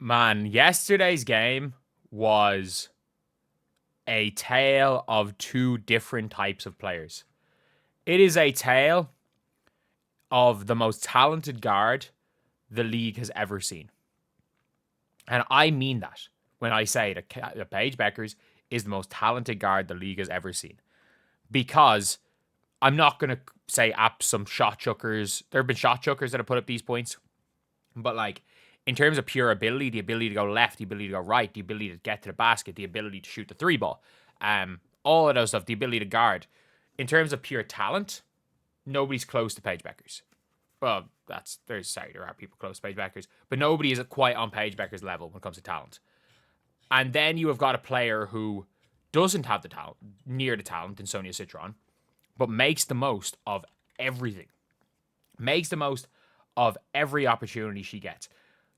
Man, yesterday's game was a tale of two different types of players. It is a tale of the most talented guard the league has ever seen. And I mean that when I say that Paige Bueckers is the most talented guard the league has ever seen. Because I'm not going to say some shot chuckers. There have been shot chuckers that have put up these points. But like, in terms of pure ability, the ability to go left, the ability to go right, the ability to get to the basket, the ability to shoot the three ball, all of those stuff, the ability to guard. In terms of pure talent, nobody's close to Paige Bueckers. Well, there are people close to Paige Bueckers, but nobody is quite on Paige Bueckers' level when it comes to talent. And then you have got a player who doesn't have the talent, near the talent in Sonia Citron, but makes the most of everything. Makes the most of every opportunity she gets.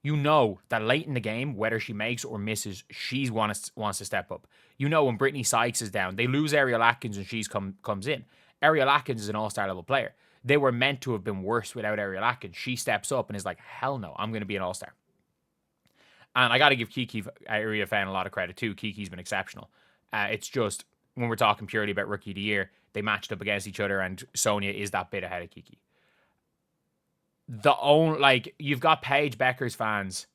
You know that late in the game, whether she makes or misses, she wants to step up. You know when Brittany Sykes is down, they lose Ariel Atkins and she comes in. Ariel Atkins is an all-star level player. They were meant to have been worse without Ariel Atkins. She steps up and is like, hell no, I'm going to be an all-star. And I got to give Kiki Area fan a lot of credit too. Kiki's been exceptional. It's just, when we're talking purely about Rookie of the Year, they matched up against each other and Sonia is that bit ahead of Kiki. You've got Paige Bueckers fans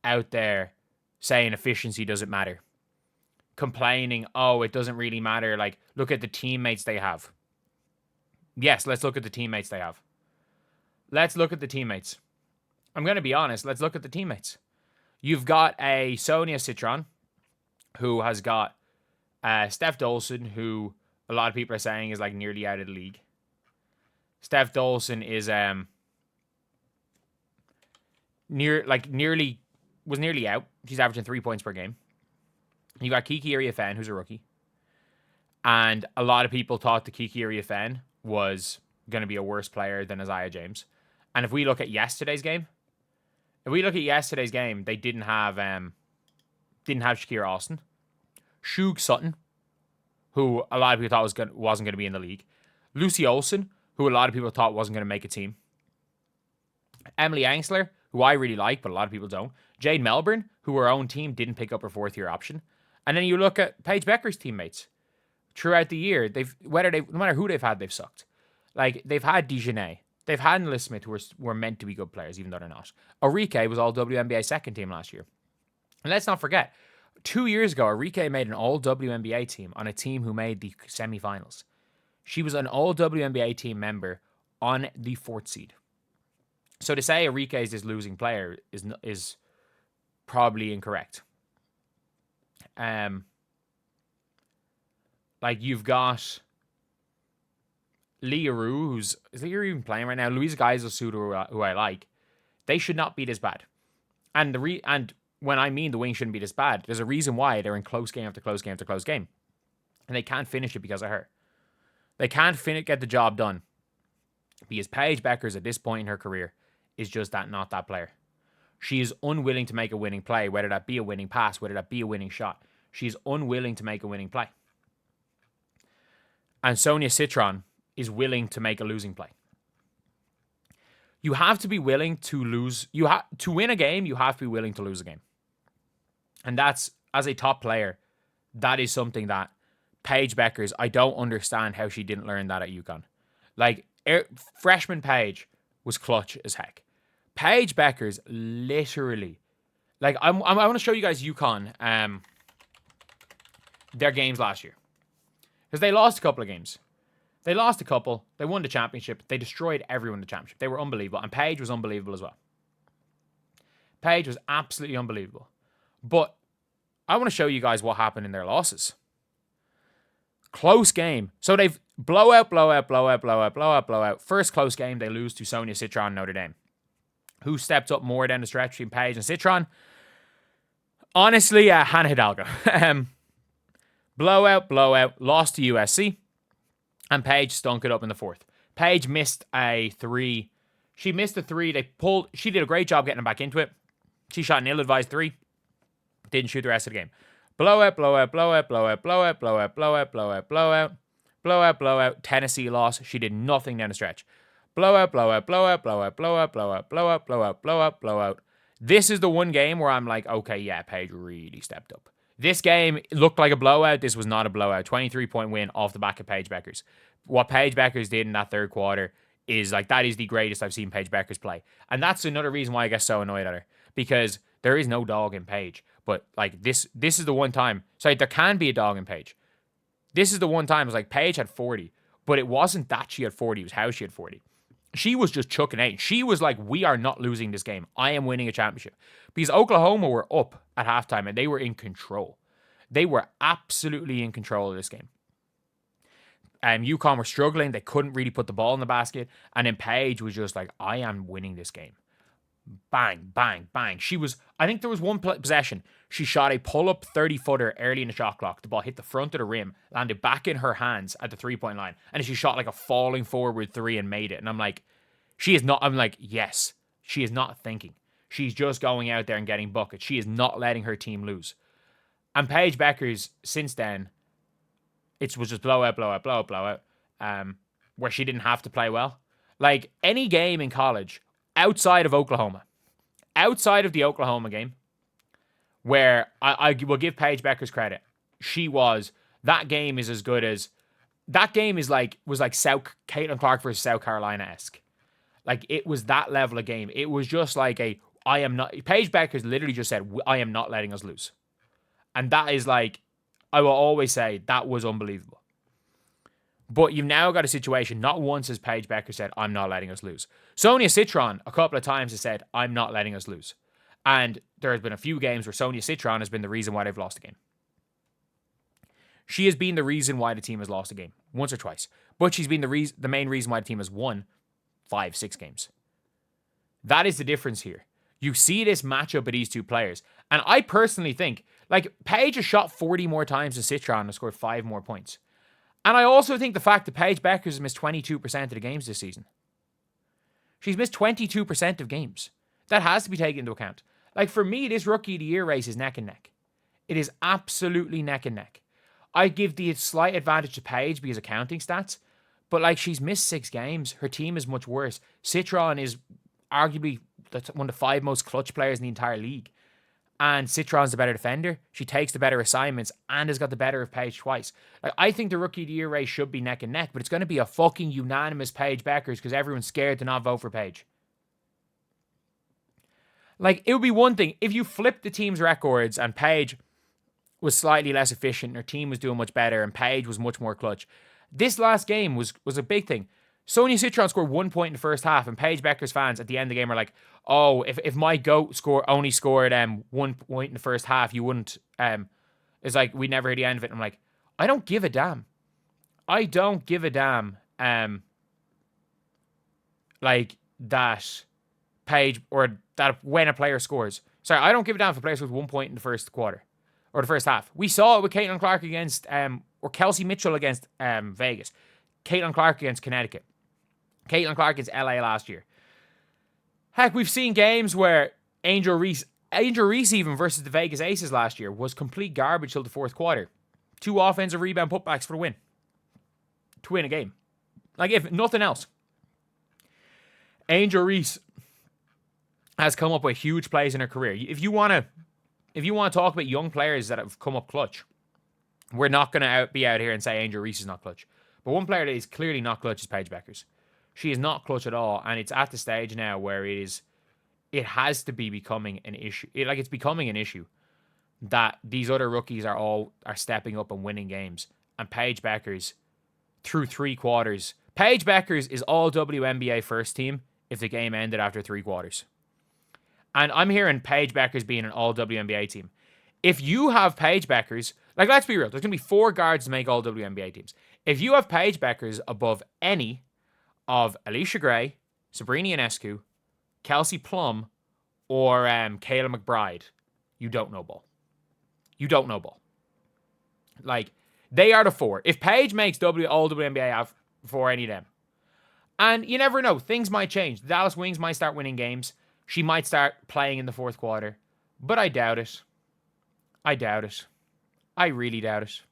out there saying efficiency doesn't matter. Complaining, oh, it doesn't really matter. Like, look at the teammates they have. Yes, let's look at the teammates they have. Let's look at the teammates. I'm going to be honest. Let's look at the teammates. You've got a Sonia Citron who has got Steph Dolson, who a lot of people are saying is like nearly out of the league. Steph Dolson is nearly out. She's averaging 3 points per game. You got Kiki Iriafen, who's a rookie. And a lot of people thought that Kiki Iriafen was going to be a worse player than Isaiah James. And if we look at yesterday's game, they didn't have Shakira Austin. Shug Sutton, who a lot of people thought wasn't going to be in the league. Lucy Olsen, who a lot of people thought wasn't going to make a team. Emily Angsler, who I really like, but a lot of people don't. Jade Melbourne, who her own team didn't pick up her fourth-year option. And then you look at Paige Bueckers' teammates. Throughout the year, no matter who they've had, they've sucked. Like, they've had Dejanay. They've had Liz Smith, who were meant to be good players, even though they're not. Arike was all WNBA second team last year. And let's not forget, 2 years ago, Arike made an all WNBA team on a team who made the semifinals. She was an all WNBA team member on the 4th seed. So to say Arike is this losing player is probably incorrect. Like, you've got Leah Rue, is Leah even playing right now? Louisa Geisel, who I like. They should not be this bad. And when I mean the wing shouldn't be this bad, there's a reason why they're in close game after close game after close game. And they can't finish it because of her. They can't get the job done. Because Paige Bueckers at this point in her career is just not that player. She is unwilling to make a winning play, whether that be a winning pass, whether that be a winning shot. She's unwilling to make a winning play. And Sonia Citron is willing to make a losing play. You have to be willing to lose. To win a game, you have to be willing to lose a game. And that's, as a top player, that is something that Paige Bueckers, I don't understand how she didn't learn that at UConn. Like, freshman Paige was clutch as heck. Paige Bueckers literally, like, I want to show you guys UConn, their games last year. Because they lost a couple of games. They lost a couple. They won the championship. They destroyed everyone in the championship. They were unbelievable. And Paige was unbelievable as well. Paige was absolutely unbelievable. But I want to show you guys what happened in their losses. Close game. So they've blowout. First close game, they lose to Sonia Citron Notre Dame. Who stepped up more down the stretch between Paige and Citron? Honestly, Hannah Hidalgo. Blowout, lost to USC. And Paige stunk it up in the 4th. Paige missed a 3. She missed a 3. She did a great job getting them back into it. She shot an ill-advised 3. Didn't shoot the rest of the game. Blowout. Tennessee loss. She did nothing down the stretch. Blowout. This is the one game where I'm like, okay, yeah, Paige really stepped up. This game looked like a blowout. This was not a blowout. 23-point win off the back of Paige Bueckers. What Paige Bueckers did in that third quarter is like, that is the greatest I've seen Paige Bueckers play. And that's another reason why I get so annoyed at her. Because there is no dog in Paige. But like this is the one time. Sorry, there can be a dog in Paige. This is the one time it was like Paige had 40. But it wasn't that she had 40. It was how she had 40. She was just chucking out. She was like, we are not losing this game. I am winning a championship. Because Oklahoma were up at halftime and they were in control. They were absolutely in control of this game. UConn were struggling. They couldn't really put the ball in the basket. And then Paige was just like, I am winning this game. Bang, bang, bang. I think there was one possession. She shot a pull-up 30-footer early in the shot clock. The ball hit the front of the rim, landed back in her hands at the three-point line. And she shot like a falling forward three and made it. And I'm like, yes, she is not thinking. She's just going out there and getting buckets. She is not letting her team lose. And Paige Bueckers, since then, it was just blowout, where she didn't have to play well. Like, any game in college, outside of Oklahoma, outside of the Oklahoma game, where I will give Paige Bueckers credit, that game is as good as, that game was like Caitlin Clark versus South Carolina-esque. Like, it was that level of game. It was just like Paige Bueckers literally just said, I am not letting us lose. And that is like, I will always say, that was unbelievable. But you've now got a situation, not once has Paige Bueckers said, I'm not letting us lose. Sonia Citron, a couple of times, has said, I'm not letting us lose. And there has been a few games where Sonia Citron has been the reason why they've lost a game. She has been the reason why the team has lost a game, once or twice. But she's been the main reason why the team has won 5-6 games. That is the difference here. You see this matchup of these two players. And I personally think, like, Paige has shot 40 more times than Citron and scored 5 more points. And I also think the fact that Paige Bueckers has missed 22% of the games this season. She's missed 22% of games. That has to be taken into account. Like, for me, this Rookie of the Year race is neck and neck. It is absolutely neck and neck. I give the slight advantage to Paige because of counting stats. But, like, she's missed 6 games. Her team is much worse. Citron is arguably one of the 5 most clutch players in the entire league. And Citron's the better defender. She takes the better assignments and has got the better of Paige twice. Like, I think the Rookie of the Year race should be neck and neck, but it's going to be a fucking unanimous Paige Bueckers because everyone's scared to not vote for Paige. Like, it would be one thing if you flipped the team's records and Paige was slightly less efficient and her team was doing much better and Paige was much more clutch. This last game was a big thing. Sonia Citron scored 1 point in the first half, and Paige Bueckers fans at the end of the game are like, oh, if my GOAT only scored 1 point in the first half, you wouldn't, it's like, we never hear the end of it. And I'm like, I don't give a damn. I don't give a damn, like, that Paige, or that when a player scores. Sorry, I don't give a damn if a player scores 1 point in the first quarter, or the first half. We saw it with Caitlin Clark against, or Kelsey Mitchell against Vegas. Caitlin Clark against Connecticut. Caitlin Clark against LA last year. Heck, we've seen games where Angel Reese even versus the Vegas Aces last year was complete garbage till the fourth quarter. 2 offensive rebound putbacks for the win. To win a game. Like, if nothing else. Angel Reese has come up with huge plays in her career. If you want to talk about young players that have come up clutch, we're not going to be out here and say Angel Reese is not clutch. But one player that is clearly not clutch is Paige Bueckers. She is not clutch at all, and it's at the stage now where it has to be becoming an issue. It's becoming an issue that these other rookies are stepping up and winning games. And Paige Bueckers, through 3 quarters, Paige Bueckers is all WNBA first team if the game ended after 3 quarters. And I'm hearing Paige Bueckers being an all WNBA team. If you have Paige Bueckers, like, let's be real, there's going to be 4 guards to make all WNBA teams. If you have Paige Bueckers above any of Alicia Gray, Sabrina Ionescu, Kelsey Plum, or Kayla McBride, you don't know ball. You don't know ball. Like, they are the 4. If Paige makes all WNBA for any of them, and you never know, things might change. The Dallas Wings might start winning games. She might start playing in the fourth quarter, but I doubt it. I doubt it. I really doubt it.